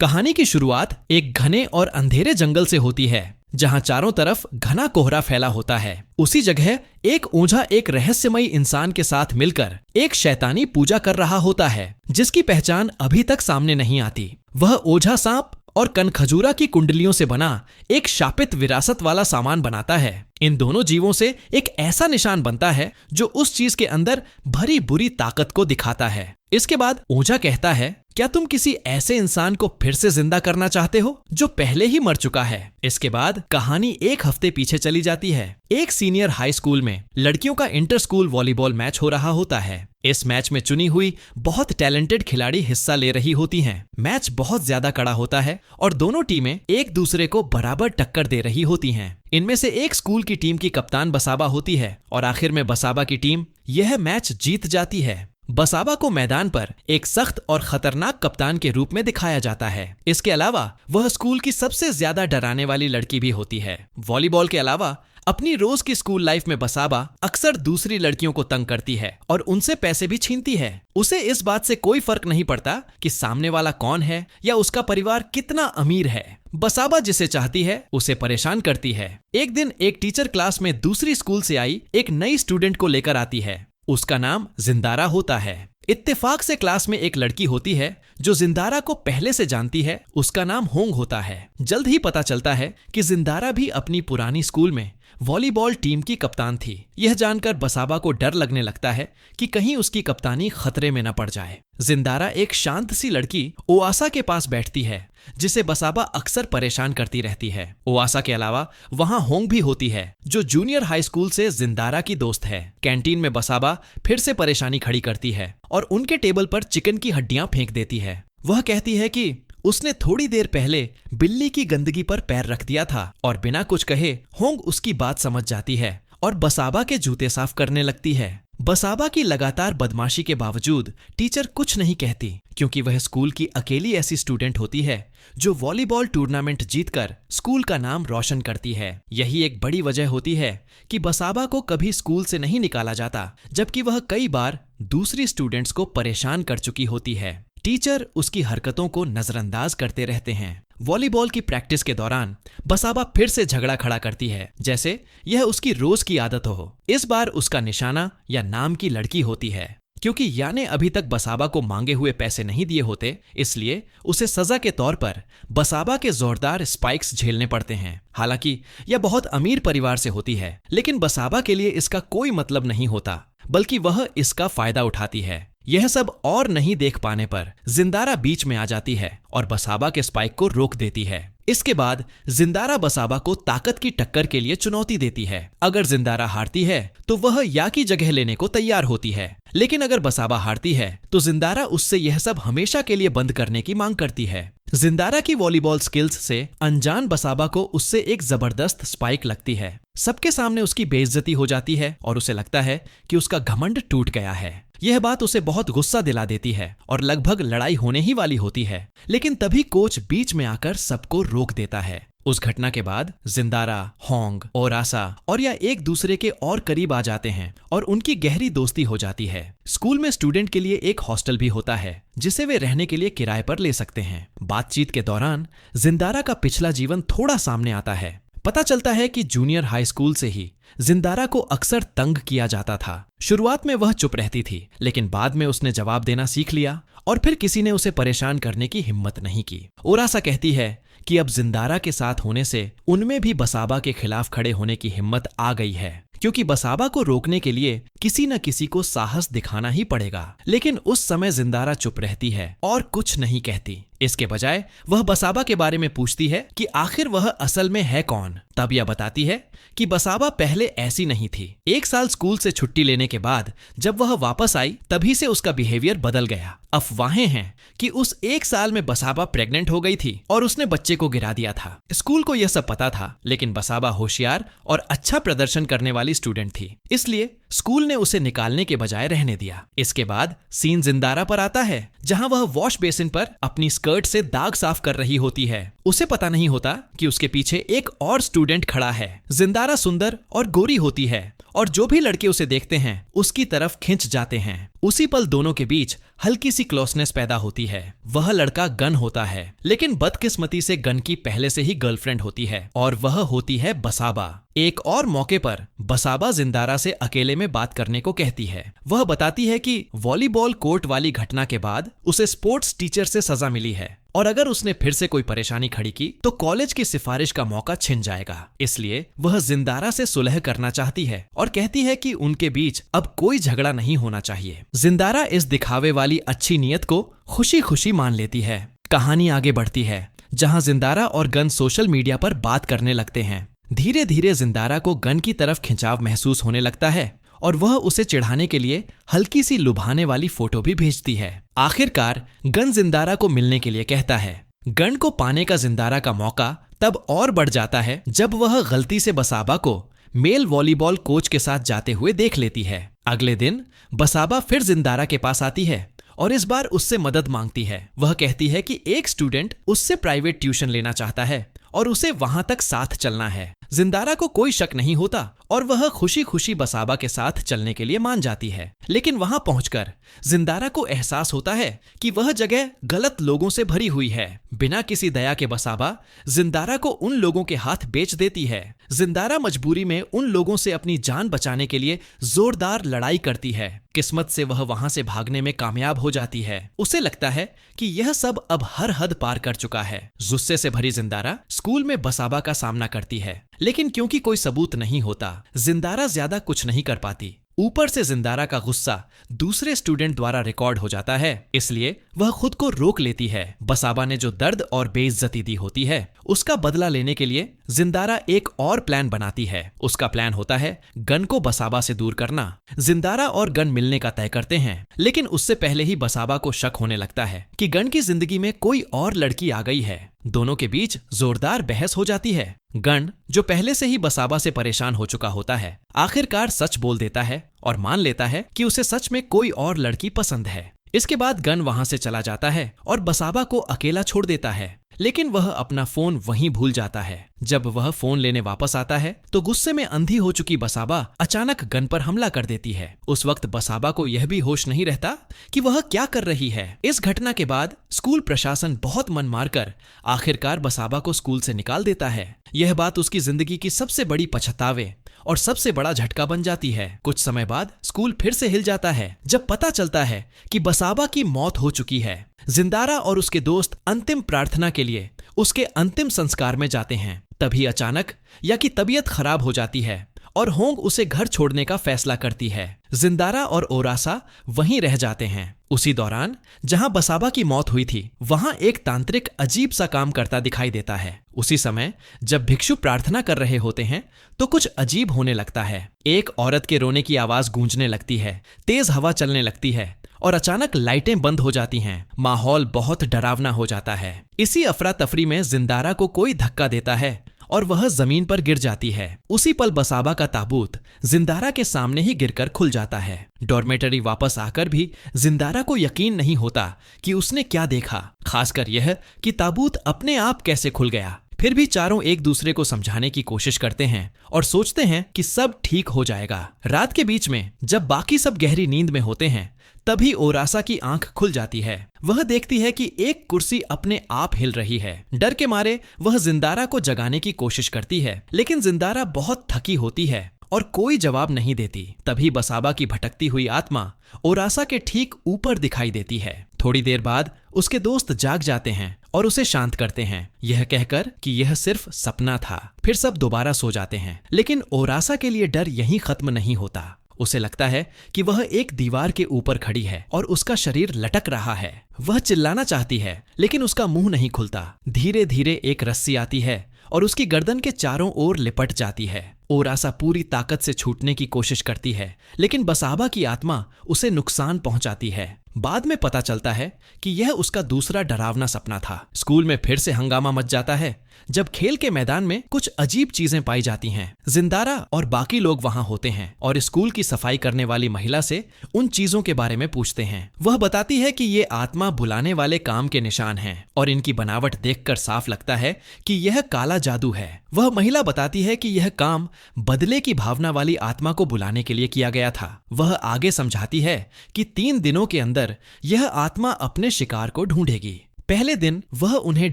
कहानी की शुरुआत एक घने और अंधेरे जंगल से होती है, जहां चारों तरफ घना कोहरा फैला होता है। उसी जगह एक ओझा एक रहस्यमयी इंसान के साथ मिलकर एक शैतानी पूजा कर रहा होता है, जिसकी पहचान अभी तक सामने नहीं आती। वह ओझा सांप और कनखजूरा की कुंडलियों से बना एक शापित विरासत वाला सामान बनाता है। इन दोनों जीवों से एक ऐसा निशान बनता है जो उस चीज के अंदर भरी बुरी ताकत को दिखाता है। इसके बाद ओझा कहता है, क्या तुम किसी ऐसे इंसान को फिर से जिंदा करना चाहते हो जो पहले ही मर चुका है? इसके बाद कहानी एक हफ्ते पीछे चली जाती है। एक सीनियर हाई स्कूल में लड़कियों का इंटर स्कूल वॉलीबॉल मैच हो रहा होता है। इस मैच में चुनी हुई बहुत टैलेंटेड खिलाड़ी हिस्सा ले रही होती हैं। मैच बहुत ज्यादा कड़ा होता है और दोनों टीमें एक दूसरे को बराबर टक्कर दे रही होती हैं। इनमें से एक स्कूल की टीम की कप्तान बसाबा होती है और आखिर में बसाबा की टीम यह मैच जीत जाती है। बसाबा को मैदान पर एक सख्त और खतरनाक कप्तान के रूप में दिखाया जाता है। इसके अलावा वह स्कूल की सबसे ज्यादा डराने वाली लड़की भी होती है। वॉलीबॉल के अलावा अपनी रोज की स्कूल लाइफ में बसाबा अक्सर दूसरी लड़कियों को तंग करती है और उनसे पैसे भी छीनती है। उसे इस बात से कोई फर्क नहीं पड़ता कि सामने वाला कौन है या उसका परिवार कितना अमीर है। बसाबा जिसे चाहती है उसे परेशान करती है। एक दिन एक टीचर क्लास में दूसरी स्कूल से आई एक नई स्टूडेंट को लेकर आती है। उसका नाम जिंदारा होता है। इत्तेफाक से क्लास में एक लड़की होती है जो जिंदारा को पहले से जानती है। उसका नाम होंग होता है। जल्द ही पता चलता है कि जिंदारा भी अपनी पुरानी स्कूल में वॉलीबॉल टीम की कप्तान थी। यह जानकर बसाबा को डर लगने लगता है कि कहीं उसकी कप्तानी खतरे में न पड़ जाए। जिंदारा एक शांत सी लड़की ओआसा के पास बैठती है, जिसे बसाबा अक्सर परेशान करती रहती है। ओआसा के अलावा वहां होंग भी होती है, जो जूनियर हाई स्कूल से जिंदारा की दोस्त है। कैंटीन में बसाबा फिर से परेशानी खड़ी करती है और उनके टेबल पर चिकन की हड्डियां फेंक देती है। वह कहती है कि उसने थोड़ी देर पहले बिल्ली की गंदगी पर पैर रख दिया था और बिना कुछ कहे होंग उसकी बात समझ जाती है और बसाबा के जूते साफ करने लगती है। बसाबा की लगातार बदमाशी के बावजूद टीचर कुछ नहीं कहती, क्योंकि वह स्कूल की अकेली ऐसी स्टूडेंट होती है जो वॉलीबॉल टूर्नामेंट जीतकर स्कूल का नाम रोशन करती है। यही एक बड़ी वजह होती है कि बसाबा को कभी स्कूल से नहीं निकाला जाता, जबकि वह कई बार दूसरी स्टूडेंट्स को परेशान कर चुकी होती है। टीचर उसकी हरकतों को नजरअंदाज करते रहते हैं। वॉलीबॉल की प्रैक्टिस के दौरान बसाबा फिर से झगड़ा खड़ा करती है, जैसे यह उसकी रोज की आदत हो। इस बार उसका निशाना या नाम की लड़की होती है। क्योंकि या ने अभी तक बसाबा को मांगे हुए पैसे नहीं दिए होते, इसलिए उसे सजा के तौर पर बसाबा के जोरदार स्पाइक्स झेलने पड़ते हैं। हालांकि यह बहुत अमीर परिवार से होती है, लेकिन बसाबा के लिए इसका कोई मतलब नहीं होता, बल्कि वह इसका फायदा उठाती है। यह सब और नहीं देख पाने पर जिंदारा बीच में आ जाती है और बसाबा के स्पाइक को रोक देती है। इसके बाद जिंदारा बसाबा को ताकत की टक्कर के लिए चुनौती देती है। अगर जिंदारा हारती है तो वह या की जगह लेने को तैयार होती है, लेकिन अगर बसाबा हारती है तो जिंदारा उससे यह सब हमेशा के लिए बंद करने की मांग करती है। जिंदारा की वॉलीबॉल स्किल्स से अनजान बसाबा को उससे एक जबरदस्त स्पाइक लगती है। सबके सामने उसकी बेइज्जती हो जाती है और उसे लगता है कि उसका घमंड टूट गया है। यह बात उसे बहुत गुस्सा दिला देती है और लगभग लड़ाई होने ही वाली होती है, लेकिन तभी कोच बीच में आकर सबको रोक देता है। उस घटना के बाद जिंदारा, होंग, ओरासा और या एक दूसरे के और करीब आ जाते हैं और उनकी गहरी दोस्ती हो जाती है। स्कूल में स्टूडेंट के लिए एक हॉस्टल भी होता है, जिसे वे रहने के लिए किराए पर ले सकते हैं। बातचीत के दौरान जिंदारा का पिछला जीवन थोड़ा सामने आता है। पता चलता है कि जूनियर हाई स्कूल से ही जिंदारा को अक्सर तंग किया जाता था। शुरुआत में वह चुप रहती थी, लेकिन बाद में उसने जवाब देना सीख लिया और फिर किसी ने उसे परेशान करने की हिम्मत नहीं की। ओरासा कहती है कि अब जिंदारा के साथ होने से उनमें भी बसाबा के खिलाफ खड़े होने की हिम्मत आ गई है, क्योंकि बसाबा को रोकने के लिए किसी न किसी को साहस दिखाना ही पड़ेगा। लेकिन उस समय जिंदारा चुप रहती है और कुछ नहीं कहती। इसके बजाय वह बसाबा के बारे में पूछती है कि आखिर वह असल में है कौन। तब यह बताती है कि बसाबा पहले ऐसी नहीं थी। एक साल स्कूल से छुट्टी लेने के बाद जब वह वापस आई, तभी से उसका बिहेवियर बदल गया। अफवाहें हैं कि उस एक साल में बसाबा प्रेग्नेंट हो गई थी और उसने बच्चे को गिरा दिया था। स्कूल को यह सब पता था, लेकिन बसाबा होशियार और अच्छा प्रदर्शन करने वाली स्टूडेंट थी, इसलिए स्कूल ने उसे निकालने के बजाय रहने दिया। इसके बाद सीन जिंदारा पर आता है, जहां वह वॉश बेसिन पर अपनी स्कर्ट से दाग साफ कर रही होती है। उसे पता नहीं होता कि उसके पीछे एक और स्टूडेंट खड़ा है। जिंदारा सुंदर और गोरी होती है और जो भी लड़के उसे देखते हैं उसकी तरफ खिंच जाते हैं। उसी पल दोनों के बीच हल्की सी क्लोजनेस पैदा होती है। वह लड़का गन होता है, लेकिन बदकिस्मती से गन की पहले से ही गर्लफ्रेंड होती है और वह होती है बसाबा। एक और मौके पर बसाबा जिंदारा से अकेले में बात करने को कहती है। वह बताती है कि वॉलीबॉल कोर्ट वाली घटना के बाद उसे स्पोर्ट्स टीचर से सजा मिली है और अगर उसने फिर से कोई परेशानी खड़ी की तो कॉलेज की सिफारिश का मौका छिन जाएगा। इसलिए वह जिंदारा से सुलह करना चाहती है और कहती है कि उनके बीच अब कोई झगड़ा नहीं होना चाहिए। जिंदारा इस दिखावे वाली अच्छी नीयत को खुशी खुशी मान लेती है। कहानी आगे बढ़ती है, जहां जिंदारा और गन सोशल मीडिया पर बात करने लगते हैं। धीरे धीरे जिंदारा को गन की तरफ खिंचाव महसूस होने लगता है और वह उसे चिढ़ाने के लिए हल्की सी लुभाने वाली फोटो भी भेजती है। आखिरकार गन जिंदारा को मिलने के लिए कहता है। गन को पाने का जिंदारा का मौका तब और बढ़ जाता है जब वह गलती से बसाबा को मेल वॉलीबॉल कोच के साथ जाते हुए देख लेती है। अगले दिन बसाबा फिर जिंदारा के पास आती है और इस बार उससे मदद मांगती है। वह कहती है कि एक स्टूडेंट उससे प्राइवेट ट्यूशन लेना चाहता है और उसे वहां तक साथ चलना है। जिंदारा को कोई शक नहीं होता और वह खुशी खुशी बसाबा के साथ चलने के लिए मान जाती है। लेकिन वहां पहुंचकर जिंदारा को एहसास होता है कि वह जगह गलत लोगों से भरी हुई है। बिना किसी दया के बसाबा जिंदारा को उन लोगों के हाथ बेच देती है। जिंदारा मजबूरी में उन लोगों से अपनी जान बचाने के लिए जोरदार लड़ाई करती है। किस्मत से वह वहां से भागने में कामयाब हो जाती है। उसे लगता है कि यह सब अब हर हद पार कर चुका है। गुस्से से भरी जिंदारा स्कूल में बसाबा का सामना करती है, लेकिन क्योंकि कोई सबूत नहीं होता जिंदारा ज्यादा कुछ नहीं कर पाती। ऊपर से जिंदारा का गुस्सा दूसरे स्टूडेंट द्वारा रिकॉर्ड हो जाता है, इसलिए वह खुद को रोक लेती है। बसाबा ने जो दर्द और बेइज्जती दी होती है उसका बदला लेने के लिए जिंदारा एक और प्लान बनाती है। उसका प्लान होता है गन को बसाबा से दूर करना। जिंदारा और गन मिलने का तय करते हैं, लेकिन उससे पहले ही बसाबा को शक होने लगता है कि गन की जिंदगी में कोई और लड़की आ गई है। दोनों के बीच जोरदार बहस हो जाती है। गन, जो पहले से ही बसाबा से परेशान हो चुका होता है, आखिरकार सच बोल देता है और मान लेता है कि उसे सच में कोई और लड़की पसंद है। इसके बाद गन वहां से चला जाता है और बसाबा को अकेला छोड़ देता है, लेकिन वह अपना फोन वहीं भूल जाता है। जब वह फोन लेने वापस आता है तो गुस्से में अंधी हो चुकी बसाबा अचानक गन पर हमला कर देती है। उस वक्त बसाबा को यह भी होश नहीं रहता कि वह क्या कर रही है। इस घटना के बाद स्कूल प्रशासन बहुत मन मारकर आखिरकार बसाबा को स्कूल से निकाल देता है। यह बात उसकी जिंदगी की सबसे बड़ी पछतावे और सबसे बड़ा झटका बन जाती है। कुछ समय बाद स्कूल फिर से हिल जाता है जब पता चलता है कि बसाबा की मौत हो चुकी है। जिंदारा और उसके दोस्त अंतिम प्रार्थना के लिए उसके अंतिम संस्कार में जाते हैं। तभी अचानक या की तबीयत खराब हो जाती है और होंग उसे घर छोड़ने का फैसला करती है। जिंदारा और ओरासा वहीं रह जाते हैं। उसी दौरान जहां बसाबा की मौत हुई थी वहां एक तांत्रिक अजीब सा काम करता दिखाई देता है। उसी समय जब भिक्षु प्रार्थना कर रहे होते हैं तो कुछ अजीब होने लगता है। एक औरत के रोने की आवाज गूंजने लगती है, तेज हवा चलने लगती है और अचानक लाइटें बंद हो जाती हैं। माहौल बहुत डरावना हो जाता है। इसी अफरा तफरी में जिंदारा को कोई धक्का देता है और वह जमीन पर गिर जाती है। उसी पल बसाबा का ताबूत जिंदारा के सामने ही गिरकर खुल जाता है। डॉर्मेटरी वापस आकर भी जिंदारा को यकीन नहीं होता कि उसने क्या देखा, खासकर यह कि ताबूत अपने आप कैसे खुल गया। फिर भी चारों एक दूसरे को समझाने की कोशिश करते हैं और सोचते हैं कि सब ठीक हो जाएगा। रात के बीच में जब बाकी सब गहरी नींद में होते हैं तभी ओरासा की आंख खुल जाती है। वह देखती है कि एक कुर्सी अपने आप हिल रही है। डर के मारे वह जिंदारा को जगाने की कोशिश करती है, लेकिन जिंदारा बहुत थकी होती है और कोई जवाब नहीं देती। तभी बसाबा की भटकती हुई आत्मा ओरासा के ठीक ऊपर दिखाई देती है। थोड़ी देर बाद उसके दोस्त जाग जाते हैं और उसे शांत करते हैं, यह कहकर कि यह सिर्फ सपना था। फिर सब दोबारा सो जाते हैं, लेकिन ओरासा के लिए डर यहीं खत्म नहीं होता। उसे लगता है कि वह एक दीवार के ऊपर खड़ी है और उसका शरीर लटक रहा है। वह चिल्लाना चाहती है, लेकिन उसका मुंह नहीं खुलता। धीरे धीरे एक रस्सी आती है और उसकी गर्दन के चारों ओर लिपट जाती है। ओरासा पूरी ताकत से छूटने की कोशिश करती है, लेकिन बसाबा की आत्मा उसे नुकसान पहुंचाती है। बाद में पता चलता है कि यह उसका दूसरा डरावना सपना था। स्कूल में फिर से हंगामा मच जाता है जब खेल के मैदान में कुछ अजीब चीजें पाई जाती हैं। जिंदारा और बाकी लोग वहां होते हैं और स्कूल की सफाई करने वाली महिला से उन चीजों के बारे में पूछते हैं। वह बताती है कि ये आत्मा बुलाने वाले काम के निशान हैं और इनकी बनावट देखकर साफ लगता है कि यह काला जादू है। वह महिला बताती है कि यह काम बदले की भावना वाली आत्मा को बुलाने के लिए किया गया था। वह आगे समझाती है कि 3 दिनों के अंदर यह आत्मा अपने शिकार को ढूंढेगी। पहले दिन वह उन्हें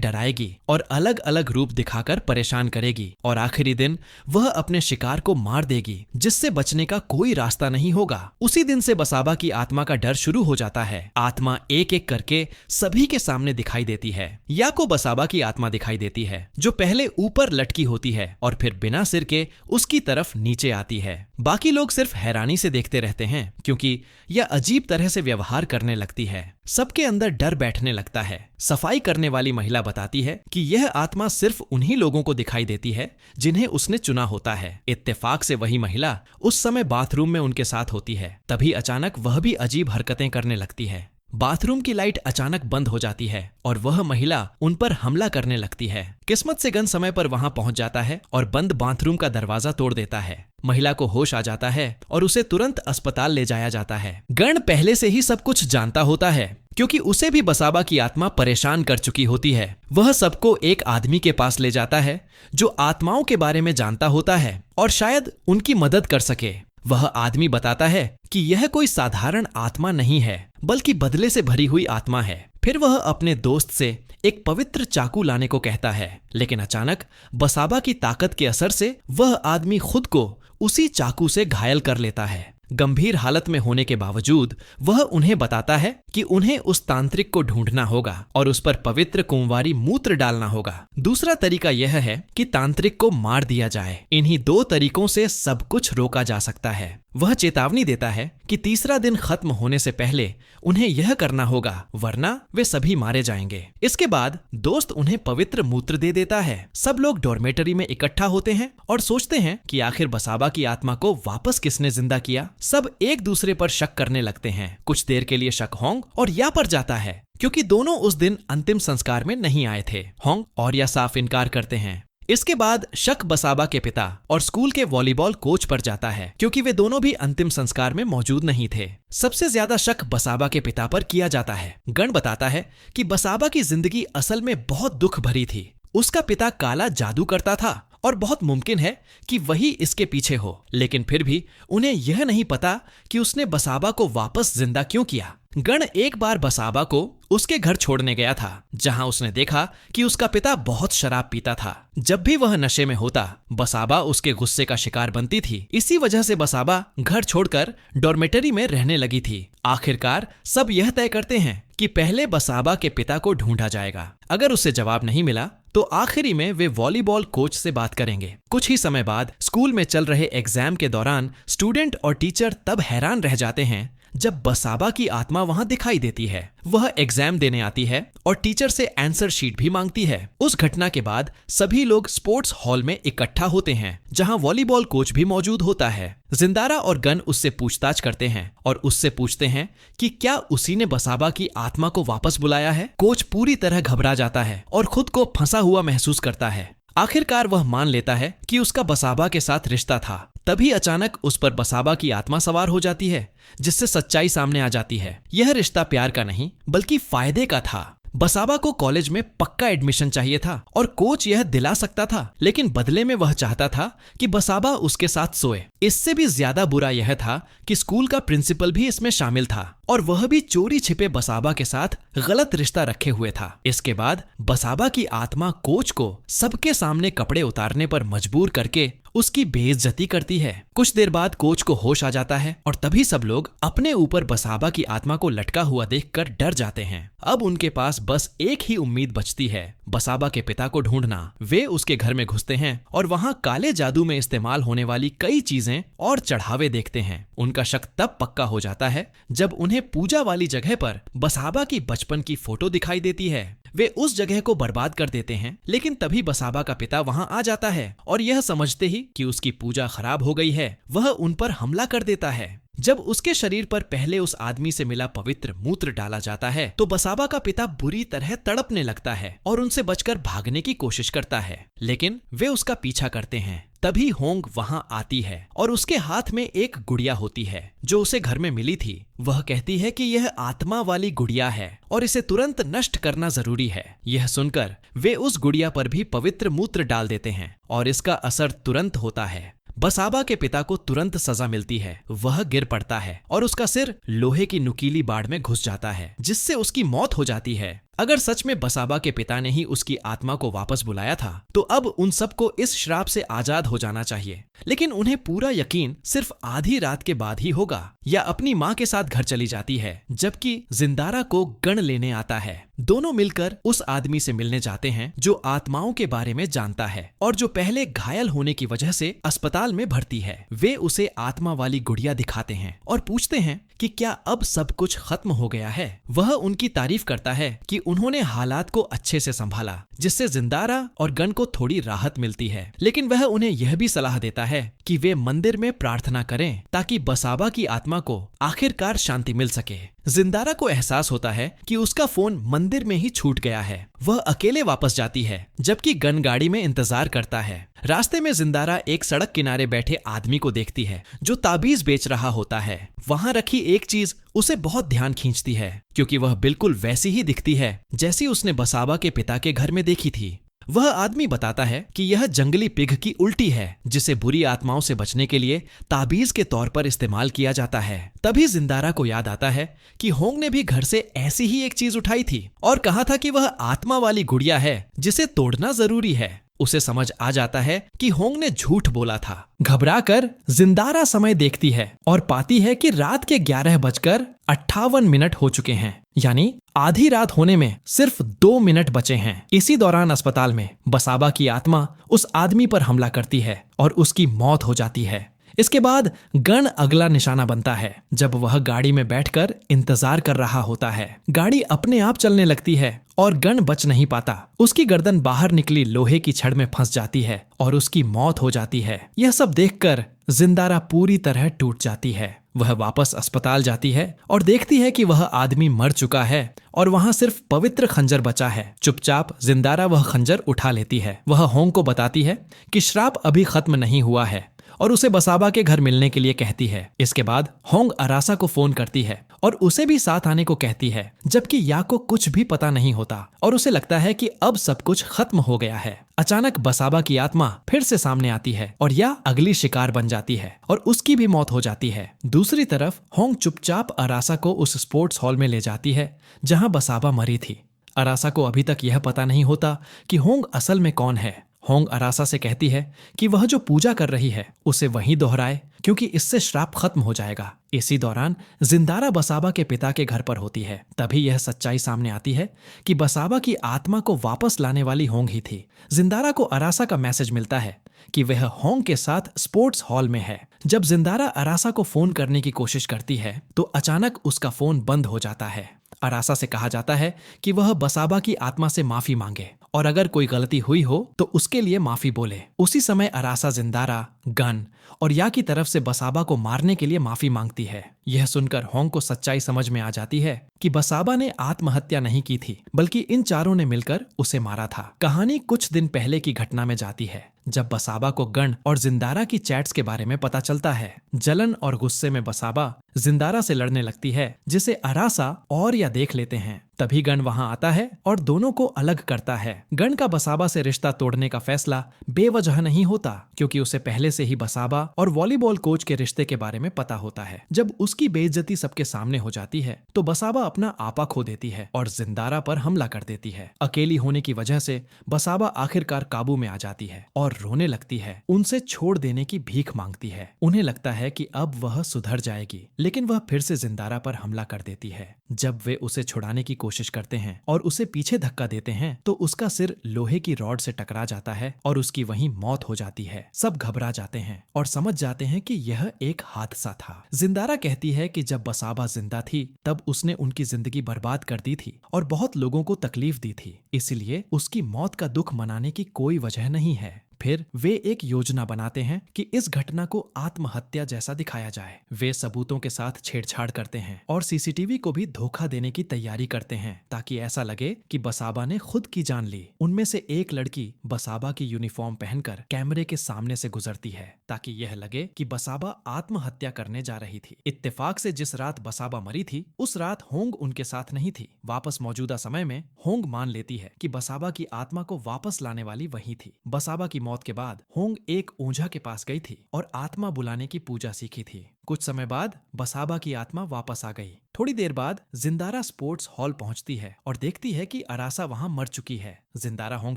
डराएगी और अलग अलग रूप दिखाकर परेशान करेगी और आखिरी दिन वह अपने शिकार को मार देगी, जिससे बचने का कोई रास्ता नहीं होगा। उसी दिन से बसाबा की आत्मा का डर शुरू हो जाता है। आत्मा एक एक करके सभी के सामने दिखाई देती है। या को बसाबा की आत्मा दिखाई देती है, जो पहले ऊपर लटकी होती है और फिर बिना सिर के उसकी तरफ नीचे आती है। बाकी लोग सिर्फ हैरानी से देखते रहते हैं, क्योंकि यह अजीब तरह से व्यवहार करने लगती है। सबके अंदर डर बैठने लगता है। सफाई करने वाली महिला बताती है कि यह आत्मा सिर्फ उन्हीं लोगों को दिखाई देती है जिन्हें उसने चुना होता है। इत्तेफाक से वही महिला उस समय बाथरूम में उनके साथ होती है। तभी अचानक वह भी अजीब हरकतें करने लगती है। बाथरूम की लाइट अचानक बंद हो जाती है और वह महिला उन पर हमला करने लगती है। किस्मत से गन समय पर वहां पहुंच जाता है और बंद बाथरूम का दरवाजा तोड़ देता है। महिला को होश आ जाता है और उसे तुरंत अस्पताल ले जाया जाता है। गण पहले से ही सब कुछ जानता होता है, क्योंकि उसे भी बसाबा की आत्मा परेशान कर चुकी होती है। वह सबको एक आदमी के पास ले जाता है जो आत्माओं के बारे में जानता होता है और शायद उनकी मदद कर सके। वह आदमी बताता है कि यह कोई साधारण आत्मा नहीं है, बल्कि बदले से भरी हुई आत्मा है। फिर वह अपने दोस्त से एक पवित्र चाकू लाने को कहता है, लेकिन अचानक बसाबा की ताकत के असर से वह आदमी खुद को उसी चाकू से घायल कर लेता है। गंभीर हालत में होने के बावजूद वह उन्हें बताता है कि उन्हें उस तांत्रिक को ढूंढना होगा और उस पर पवित्र कुंवारी मूत्र डालना होगा। दूसरा तरीका यह है कि तांत्रिक को मार दिया जाए। इन्हीं 2 तरीकों से सब कुछ रोका जा सकता है। वह चेतावनी देता है कि तीसरा दिन खत्म होने से पहले उन्हें यह करना होगा, वरना वे सभी मारे जाएंगे। इसके बाद दोस्त उन्हें पवित्र मूत्र दे देता है। सब लोग डॉर्मेटरी में इकट्ठा होते हैं और सोचते हैं कि आखिर बसाबा की आत्मा को वापस किसने जिंदा किया। सब एक दूसरे पर शक करने लगते हैं। कुछ देर के लिए शक होंग और या पर जाता है, क्योंकि दोनों उस दिन अंतिम संस्कार में नहीं आए थे। होंग और या साफ इनकार करते हैं। इसके बाद शक बसाबा के पिता और स्कूल के वॉलीबॉल कोच पर जाता है, क्योंकि वे दोनों भी अंतिम संस्कार में मौजूद नहीं थे। सबसे ज्यादा शक बसाबा के पिता पर किया जाता है। गण बताता है कि बसाबा की जिंदगी असल में बहुत दुख भरी थी। उसका पिता काला जादू करता था और बहुत मुमकिन है कि वही इसके पीछे हो, लेकिन फिर भी उन्हें यह नहीं पता कि उसने बसाबा को वापस जिंदा क्यों किया। गण एक बार बसाबा को उसके घर छोड़ने गया था, जहां उसने देखा कि उसका पिता बहुत शराब पीता था। जब भी वह नशे में होता, बसाबा उसके गुस्से का शिकार बनती थी। इसी वजह से बसाबा घर छोड़कर डॉर्मेटरी में रहने लगी थी। आखिरकार सब यह तय करते हैं कि पहले बसाबा के पिता को ढूंढा जाएगा। अगर उससे जवाब नहीं मिला तो आखिरी में वे वॉलीबॉल कोच से बात करेंगे। कुछ ही समय बाद स्कूल में चल रहे एग्जाम के दौरान स्टूडेंट और टीचर तब हैरान रह जाते हैं जब बसाबा की आत्मा वहां दिखाई देती है। वह एग्जाम देने आती है और टीचर से आंसर शीट भी मांगती है। उस घटना के बाद सभी लोग स्पोर्ट्स हॉल में इकट्ठा होते हैं, जहां वॉलीबॉल कोच भी मौजूद होता है। जिंदारा और गन उससे पूछताछ करते हैं और उससे पूछते हैं कि क्या उसी ने बसाबा की आत्मा को वापस बुलाया है। कोच पूरी तरह घबरा जाता है और खुद को फंसा हुआ महसूस करता है। आखिरकार वह मान लेता है कि उसका बसाबा के साथ रिश्ता था। तभी अचानक उस पर बसाबा की आत्मा सवार हो जाती है, जिससे सच्चाई सामने आ जाती है। यह रिश्ता प्यार का नहीं बल्कि फायदे का था। बसाबा को कॉलेज में पक्का एडमिशन चाहिए था और कोच यह दिला सकता था, लेकिन बदले में वह चाहता था कि बसाबा उसके साथ सोए। इससे भी ज्यादा बुरा यह था कि स्कूल का प्रिंसिपल भी इसमें शामिल था और वह भी चोरी छिपे बसाबा के साथ गलत रिश्ता रखे हुए था। इसके बाद बसाबा की आत्मा कोच को सबके सामने कपड़े उतारने पर मजबूर करके उसकी बेइज्जती करती है। कुछ देर बाद कोच को होश आ जाता है और तभी सब लोग अपने ऊपर बसाबा की आत्मा को लटका हुआ देखकर डर जाते हैं। अब उनके पास बस एक ही उम्मीद बचती है, बसाबा के पिता को ढूंढना। वे उसके घर में घुसते हैं और वहां काले जादू में इस्तेमाल होने वाली कई चीजें और चढ़ावे देखते हैं। उनका शक तब पक्का हो जाता है जब उन्हें पूजा वाली जगह पर बसाबा की बचपन की फोटो दिखाई देती है। वे उस जगह को बर्बाद कर देते हैं, लेकिन तभी बसाबा का पिता वहां आ जाता है और यह समझते ही कि उसकी पूजा खराब हो गई है, वह उन पर हमला कर देता है। जब उसके शरीर पर पहले उस आदमी से मिला पवित्र मूत्र डाला जाता है तो बसाबा का पिता बुरी तरह तड़पने लगता है और उनसे बचकर भागने की कोशिश करता है, लेकिन वे उसका पीछा करते हैं। तभी होंग वहां आती है और उसके हाथ में एक गुड़िया होती है जो उसे घर में मिली थी। वह कहती है कि यह आत्मा वाली गुड़िया है और इसे तुरंत नष्ट करना जरूरी है। यह सुनकर वे उस गुड़िया पर भी पवित्र मूत्र डाल देते हैं और इसका असर तुरंत होता है। बसाबा के पिता को तुरंत सजा मिलती है। वह गिर पड़ता है और उसका सिर लोहे की नुकीली बाड़ में घुस जाता है, जिससे उसकी मौत हो जाती है। अगर सच में बसाबा के पिता ने ही उसकी आत्मा को वापस बुलाया था तो अब उन सबको इस श्राप से आजाद हो जाना चाहिए, लेकिन उन्हें पूरा यकीन सिर्फ आधी रात के बाद ही होगा। या अपनी माँ के साथ घर चली जाती है, जबकि जिंदारा को गण लेने आता है। दोनों मिलकर उस आदमी से मिलने जाते हैं जो आत्माओं के बारे में जानता है और जो पहले घायल होने की वजह से अस्पताल में भर्ती है। वे उसे आत्मा वाली गुड़िया दिखाते हैं और पूछते हैं कि क्या अब सब कुछ खत्म हो गया है। वह उनकी तारीफ करता है कि उन्होंने हालात को अच्छे से संभाला, जिससे जिंदारा और गण को थोड़ी राहत मिलती है, लेकिन वह उन्हें यह भी सलाह देता है कि वे मंदिर में प्रार्थना करें ताकि बसाबा की आत्मा को आखिरकार शांति मिल सके। जिंदारा को एहसास होता है कि उसका फोन मंदिर में ही छूट गया है। वह अकेले वापस जाती है, जबकि गन गाड़ी में इंतजार करता है। रास्ते में जिंदारा एक सड़क किनारे बैठे आदमी को देखती है जो ताबीज बेच रहा होता है। वहां रखी एक चीज उसे बहुत ध्यान खींचती है, क्योंकि वह बिल्कुल वैसी ही दिखती है जैसी उसने बसाबा के पिता के घर में देखी थी। वह आदमी बताता है कि यह जंगली पिग की उल्टी है, जिसे बुरी आत्माओं से बचने के लिए ताबीज के तौर पर इस्तेमाल किया जाता है। तभी जिंदारा को याद आता है कि होंग ने भी घर से ऐसी ही एक चीज उठाई थी और कहा था कि वह आत्मा वाली गुड़िया है जिसे तोड़ना जरूरी है। उसे समझ आ जाता है कि होंग ने झूठ बोला था। घबराकर जिंदारा समय देखती है और पाती है कि रात के 11:58 हो चुके हैं, यानी आधी रात होने में सिर्फ 2 मिनट बचे हैं। इसी दौरान अस्पताल में बसाबा की आत्मा उस आदमी पर हमला करती है और उसकी मौत हो जाती है। इसके बाद गण अगला निशाना बनता है। जब वह गाड़ी में बैठकर इंतजार कर रहा होता है, गाड़ी अपने आप चलने लगती है और गण बच नहीं पाता। उसकी गर्दन बाहर निकली लोहे की छड़ में फंस जाती है और उसकी मौत हो जाती है। यह सब देखकर जिंदारा पूरी तरह टूट जाती है। वह वापस अस्पताल जाती है और देखती है कि वह आदमी मर चुका है और वहां सिर्फ पवित्र खंजर बचा है। चुपचाप जिंदारा वह खंजर उठा लेती है। वह होंग को बताती है कि श्राप अभी खत्म नहीं हुआ है और उसे बसाबा के घर मिलने के लिए कहती है। इसके बाद होंग अरासा को फोन करती है और उसे भी साथ आने को कहती है, जबकि या को कुछ भी पता नहीं होता और उसे लगता है कि अब सब कुछ खत्म हो गया है। अचानक बसाबा की आत्मा फिर से सामने आती है और या अगली शिकार बन जाती है और उसकी भी मौत हो जाती है। दूसरी तरफ होंग चुपचाप अरासा को उस स्पोर्ट्स हॉल में ले जाती है जहां बसाबा मरी थी। अरासा को अभी तक यह पता नहीं होता कि होंग असल में कौन है। होंग अरासा से कहती है कि वह जो पूजा कर रही है उसे वहीं दोहराए, क्योंकि इससे श्राप खत्म हो जाएगा। इसी दौरान जिंदारा बसाबा के पिता के घर पर होती है। तभी यह सच्चाई सामने आती है कि बसाबा की आत्मा को वापस लाने वाली होंग ही थी। जिंदारा को अरासा का मैसेज मिलता है कि वह होंग के साथ स्पोर्ट्स हॉल में है। जब जिंदारा अरासा को फोन करने की कोशिश करती है तो अचानक उसका फोन बंद हो जाता है। अरासा से कहा जाता है कि वह बसाबा की आत्मा से माफी मांगे और अगर कोई गलती हुई हो तो उसके लिए माफी बोले। उसी समय अरासा जिंदारा, गन और या की तरफ से बसाबा को मारने के लिए माफी मांगती है। यह सुनकर होंग को सच्चाई समझ में आ जाती है कि बसाबा ने आत्महत्या नहीं की थी, बल्कि इन चारों ने मिलकर उसे मारा था। कहानी कुछ दिन पहले की घटना में जाती है, जब बसाबा को गण और जिंदारा की चैट्स के बारे में पता चलता है। जलन और गुस्से में बसाबा जिंदारा से लड़ने लगती है, जिसे अरासा और या देख लेते हैं। तभी गण वहां आता है और दोनों को अलग करता है। गण का बसाबा से रिश्ता तोड़ने का फैसला बेवजह नहीं होता, क्योंकि उसे पहले से ही बसाबा और वॉलीबॉल कोच के रिश्ते के बारे में पता होता है। जब उसकी बेइज्जती सबके सामने हो जाती है तो बसाबा अपना आपा खो देती है और जिंदारा पर हमला कर देती है। अकेली होने की वजह से बसाबा आखिरकार काबू में आ जाती है और रोने लगती है। उनसे छोड़ देने की भीख मांगती है। उन्हें लगता है कि अब वह सुधर जाएगी, लेकिन वह फिर से जिंदारा पर हमला कर देती है। जब वे उसे छुड़ाने की कोशिश करते हैं और उसे पीछे धक्का देते हैं तो उसका सिर लोहे की रॉड से टकरा जाता है और उसकी वहीं मौत हो जाती है। सब घबरा जाते हैं और समझ जाते हैं कि यह एक हादसा था। जिंदारा कहती है कि जब बसाबा जिंदा थी तब उसने उनकी जिंदगी बर्बाद कर दी थी और बहुत लोगों को तकलीफ दी थी, इसलिए उसकी मौत का दुख मनाने की कोई वजह नहीं है। फिर वे एक योजना बनाते हैं कि इस घटना को आत्महत्या जैसा दिखाया जाए। वे सबूतों के साथ छेड़छाड़ करते हैं और सीसीटीवी को भी धोखा देने की तैयारी करते हैं ताकि ऐसा लगे कि बसाबा ने खुद की जान ली। उनमें से एक लड़की बसाबा की यूनिफॉर्म पहनकर कैमरे के सामने से गुजरती है ताकि यह लगे कि बसाबा आत्महत्या करने जा रही थी। इत्तेफाक से जिस रात बसाबा मरी थी उस रात होंग उनके साथ नहीं थी। वापस मौजूदा समय में होंग मान लेती है कि बसाबा की आत्मा को वापस लाने वाली वही थी। बसाबा की मौत के बाद होंग एक ओझा के पास गई थी और आत्मा बुलाने की पूजा सीखी थी। कुछ समय बाद बसाबा की आत्मा वापस आ गई। थोड़ी देर बाद जिंदारा स्पोर्ट्स हॉल पहुंचती है और देखती है कि अरासा वहां मर चुकी है। जिंदारा होंग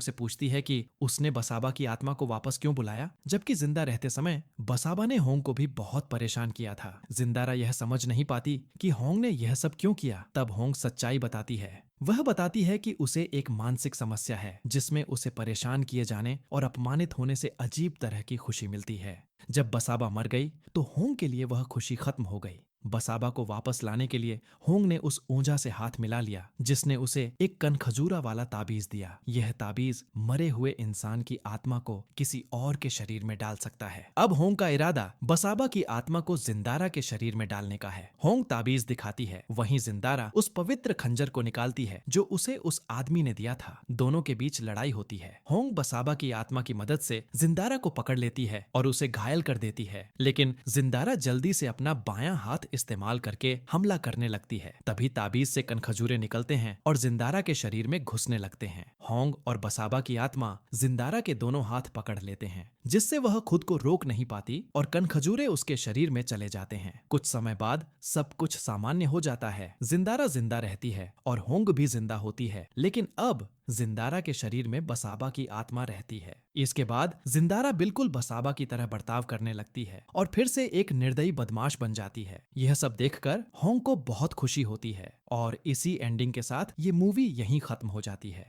से पूछती है कि उसने बसाबा की आत्मा को वापस क्यों बुलाया, जबकि जिंदा रहते समय बसाबा ने होंग को भी बहुत परेशान किया था। जिंदारा यह समझ नहीं पाती कि होंग ने यह सब क्यों किया। तब होंग सच्चाई बताती है। वह बताती है कि उसे एक मानसिक समस्या है जिसमें उसे परेशान किए जाने और अपमानित होने से अजीब तरह की खुशी मिलती है। जब बसाबा मर गई तो होंग के लिए वह खुशी खत्म हो गई। बसाबा को वापस लाने के लिए होंग ने उस ओझा से हाथ मिला लिया जिसने उसे एक कनखजूरा वाला ताबीज दिया। यह ताबीज मरे हुए इंसान की आत्मा को किसी और के शरीर में डाल सकता है। अब होंग का इरादा बसाबा की आत्मा को जिंदारा के शरीर में डालने का है। होंग ताबीज दिखाती है, वहीं जिंदारा उस पवित्र खंजर को निकालती है जो उसे उस आदमी ने दिया था। दोनों के बीच लड़ाई होती है। होंग बसाबा की आत्मा की मदद से जिंदारा को पकड़ लेती है और उसे घायल कर देती है, लेकिन जिंदारा जल्दी से अपना बायां हाथ इस्तेमाल करके हमला करने लगती है। तभी ताबीज से कनखजूरे निकलते हैं और जिंदारा के शरीर में घुसने लगते हैं। होंग और बसाबा की आत्मा जिंदारा के दोनों हाथ पकड़ लेते हैं जिससे वह खुद को रोक नहीं पाती और कनखजूरे उसके शरीर में चले जाते हैं। कुछ समय बाद सब कुछ सामान्य हो जाता है। जिंदारा जिंदा रहती है और होंग भी जिंदा होती है, लेकिन अब जिंदारा के शरीर में बसाबा की आत्मा रहती है। इसके बाद जिंदारा बिल्कुल बसाबा की तरह बर्ताव करने लगती है और फिर से एक निर्दयी बदमाश बन जाती है। यह सब देखकर होंग को बहुत खुशी होती है और इसी एंडिंग के साथ ये मूवी यहीं खत्म हो जाती है।